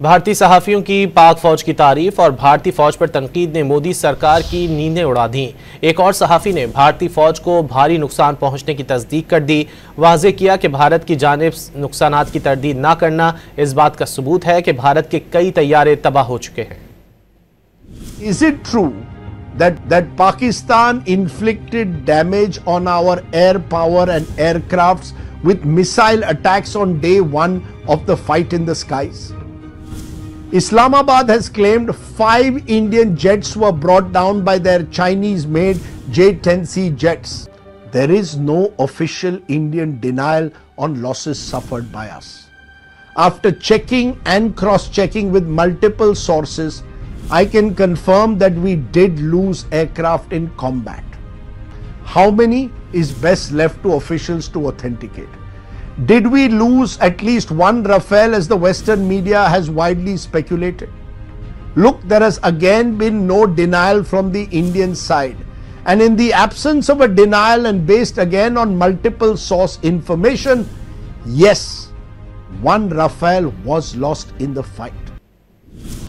भारतीय सहाफियों की पाक फौज की तारीफ और भारतीय फौज पर तनकीद ने मोदी सरकार की नींदें उड़ा दी। एक और सहाफी ने भारतीय फौज को भारी नुकसान पहुंचने की तस्दीक कर दी। वाज़ेह किया कि भारत की जानिब नुकसानात की तरदीद न करना इस बात का सबूत है कि भारत के कई तैयारे तबाह हो चुके हैं। Is it true that Pakistan inflicted damage on our air power and aircrafts with missile attacks on day one of the fight in the skies? Islamabad has claimed 5 Indian jets were brought down by their Chinese-made J-10C jets. There is no official Indian denial on losses suffered by us. After checking and cross-checking with multiple sources, I can confirm that we did lose aircraft in combat. How many is best left to officials to authenticate. Did we lose at least one Rafale as the Western media has widely speculated? Look, there has again been no denial from the Indian side. And in the absence of a denial and based again on multiple source information, yes, one Rafale was lost in the fight.